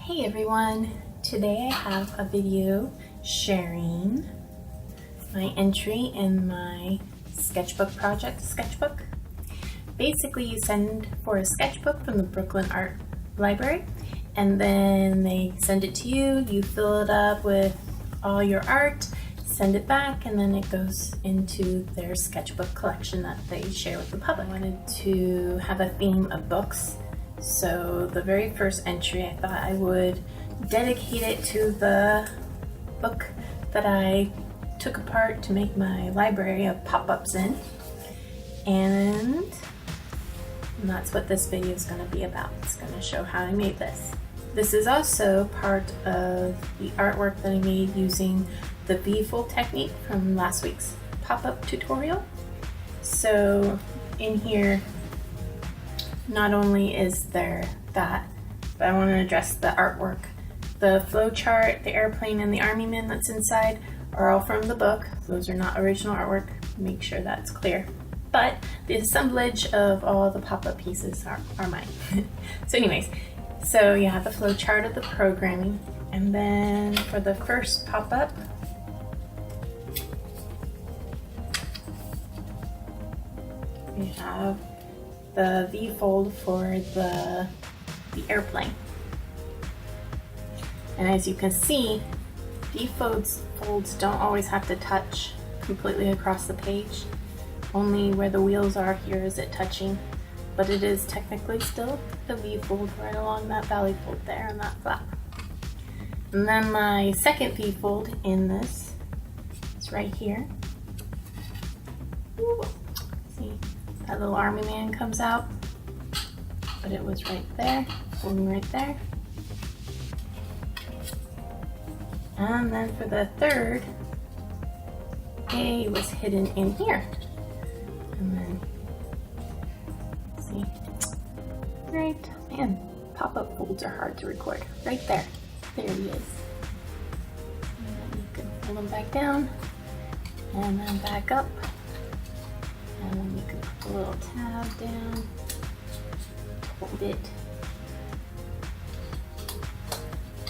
Hey everyone! Today I have a video sharing my entry in my Sketchbook Project sketchbook. Basically, you send for a sketchbook from the Brooklyn Art Library, and then they send it to you. You fill it up with all your art, send it back, and then it goes into their sketchbook collection that they share with the public. I wanted to have a theme of books. So the very first entry, I thought I would dedicate it to the book that I took apart to make my library of pop-ups in. And that's what this video is going to be about. It's going to show how I made this. This is also part of the artwork that I made using the V-fold technique from last week's pop-up tutorial. So in here, not only is there that, but I want to address the artwork. The flow chart, the airplane, and the army man that's inside are all from the book. Those are not original artwork. Make sure that's clear. But the assemblage of all the pop-up pieces are mine. So anyways, so you have the flow chart of the programming, and then for the first pop-up, we have the V-fold for the airplane. And as you can see, V-folds don't always have to touch completely across the page. Only where the wheels are here is it touching, but it is technically still the V-fold right along that valley fold there and that flap. And then my second V-fold in this is right here. Ooh. See? That little army man comes out, but it was right there, folding right there. And then for the third, A was hidden in here. And then, see, right, man, pop-up folds are hard to record. Right there, there he is. And then you can pull them back down, and then back up. And then you can put a little tab down, hold it,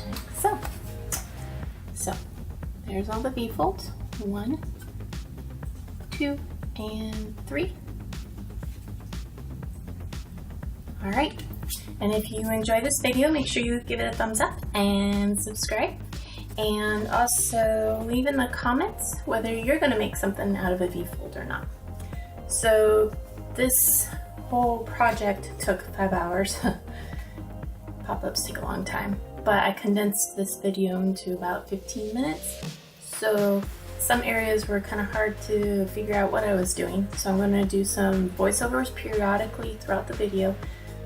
like so. So, there's all the V-folds, 1, 2, and 3. Alright, and if you enjoy this video, make sure you give it a thumbs up and subscribe. And also leave in the comments whether you're going to make something out of a V-fold or not. So this whole project took 5 hours. Pop-ups take a long time, but I condensed this video into about 15 minutes. So some areas were kind of hard to figure out what I was doing. So I'm going to do some voiceovers periodically throughout the video,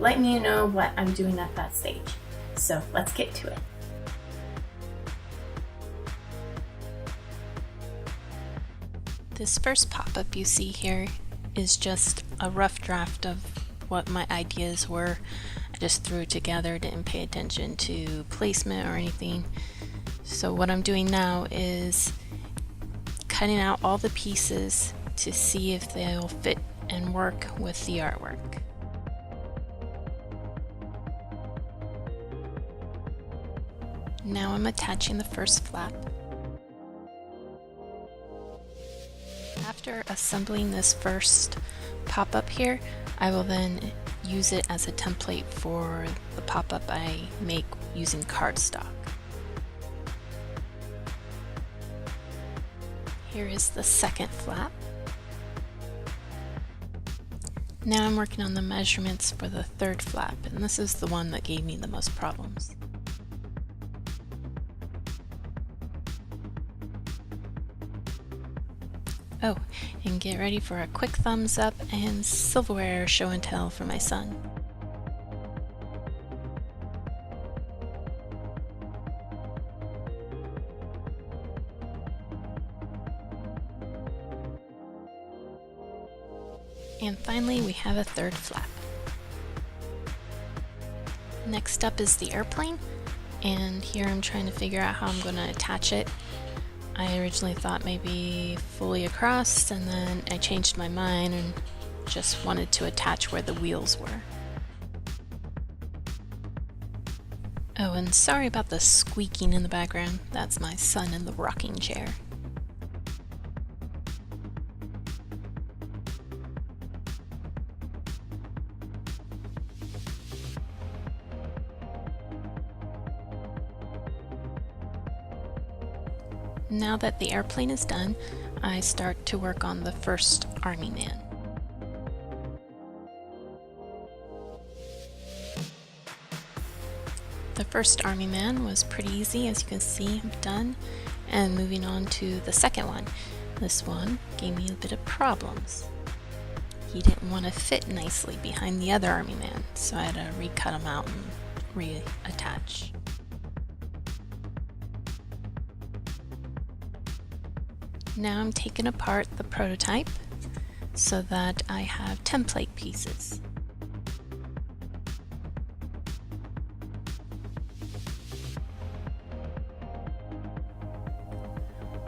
letting you know what I'm doing at that stage. So let's get to it. This first pop-up you see here is just a rough draft of what my ideas were. I just threw it together, didn't pay attention to placement or anything. So what I'm doing now is cutting out all the pieces to see if they'll fit and work with the artwork. Now I'm attaching the first flap. After assembling this first pop-up here, I will then use it as a template for the pop-up I make using cardstock. Here is the second flap. Now I'm working on the measurements for the third flap, and this is the one that gave me the most problems. Oh, and get ready for a quick thumbs up and silverware show and tell for my son. And finally, we have a third flap. Next up is the airplane, and here I'm trying to figure out how I'm going to attach it. I originally thought maybe fully across, and then I changed my mind and just wanted to attach where the wheels were. Oh, and sorry about the squeaking in the background. That's my son in the rocking chair. Now that the airplane is done, I start to work on the first army man. The first army man was pretty easy, as you can see, I'm done. And moving on to the second one. This one gave me a bit of problems. He didn't want to fit nicely behind the other army man, so I had to recut him out and reattach. Now I'm taking apart the prototype so that I have template pieces.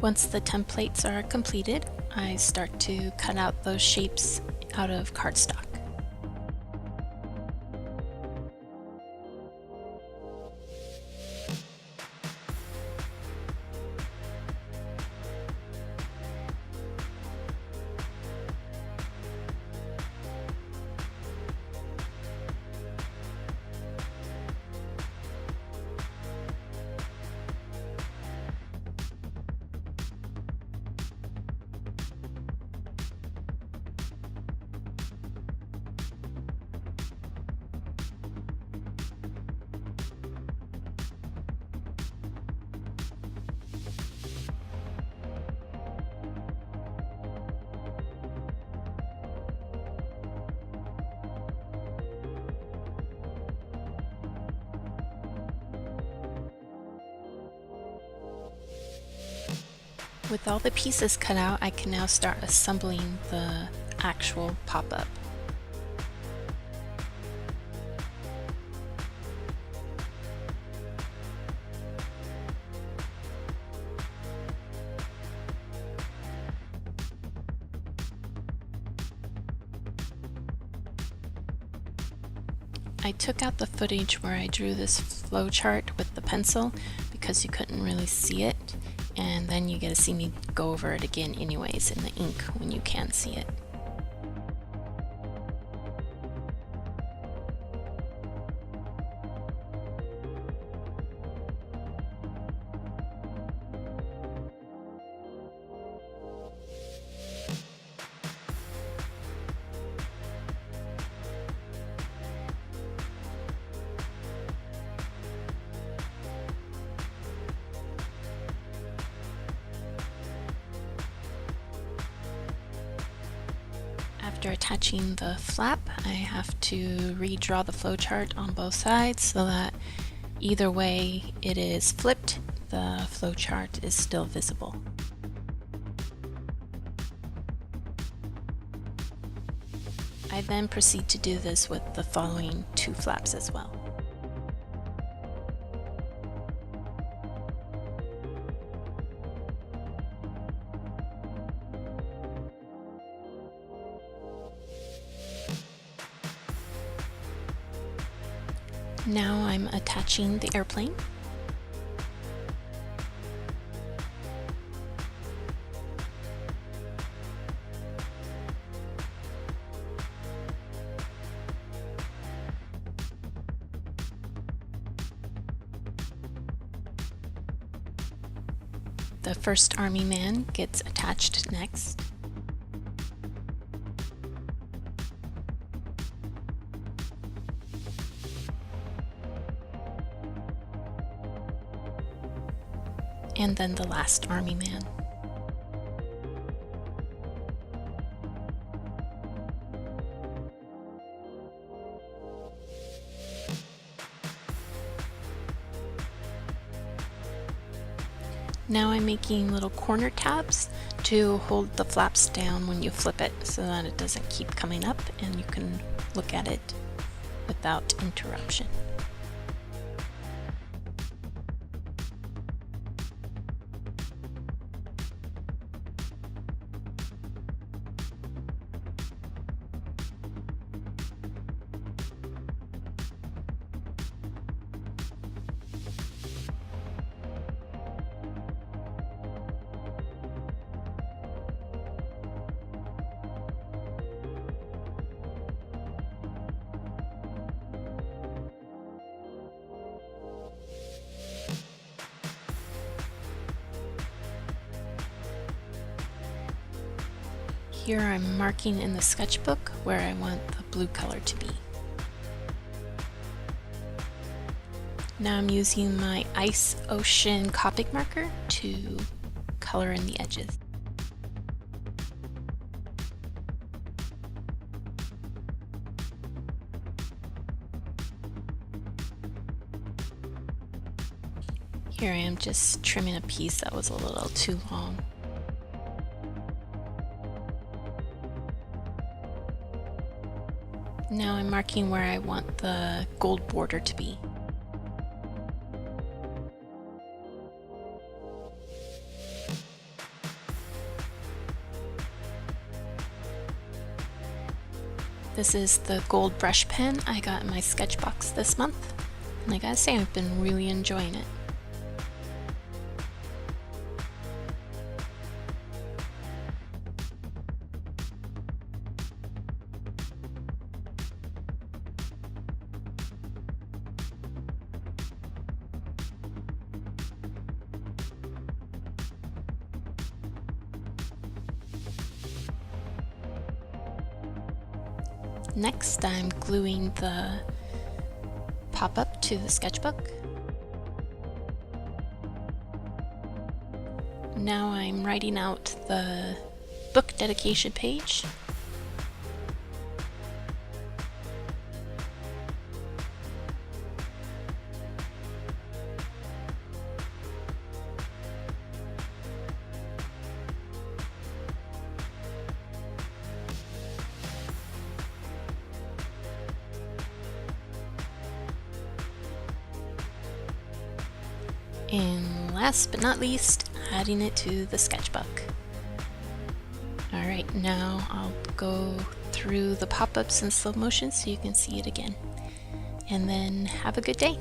Once the templates are completed, I start to cut out those shapes out of cardstock. With all the pieces cut out, I can now start assembling the actual pop-up. I took out the footage where I drew this flowchart with the pencil because you couldn't really see it. And then you get to see me go over it again anyways in the ink when you can see it. After attaching the flap, I have to redraw the flowchart on both sides so that either way it is flipped, the flowchart is still visible. I then proceed to do this with the following two flaps as well. Now I'm attaching the airplane. The first army man gets attached next. And then the last army man. Now I'm making little corner tabs to hold the flaps down when you flip it so that it doesn't keep coming up and you can look at it without interruption. Here I'm marking in the sketchbook where I want the blue color to be. Now I'm using my Ice Ocean Copic marker to color in the edges. Here I am just trimming a piece that was a little too long. Now I'm marking where I want the gold border to be. This is the gold brush pen I got in my sketch box this month, and I gotta say I've been really enjoying it. Next, I'm gluing the pop-up to the sketchbook. Now I'm writing out the book dedication page. And last but not least, adding it to the sketchbook. Alright, now I'll go through the pop-ups in slow motion so you can see it again. And then have a good day.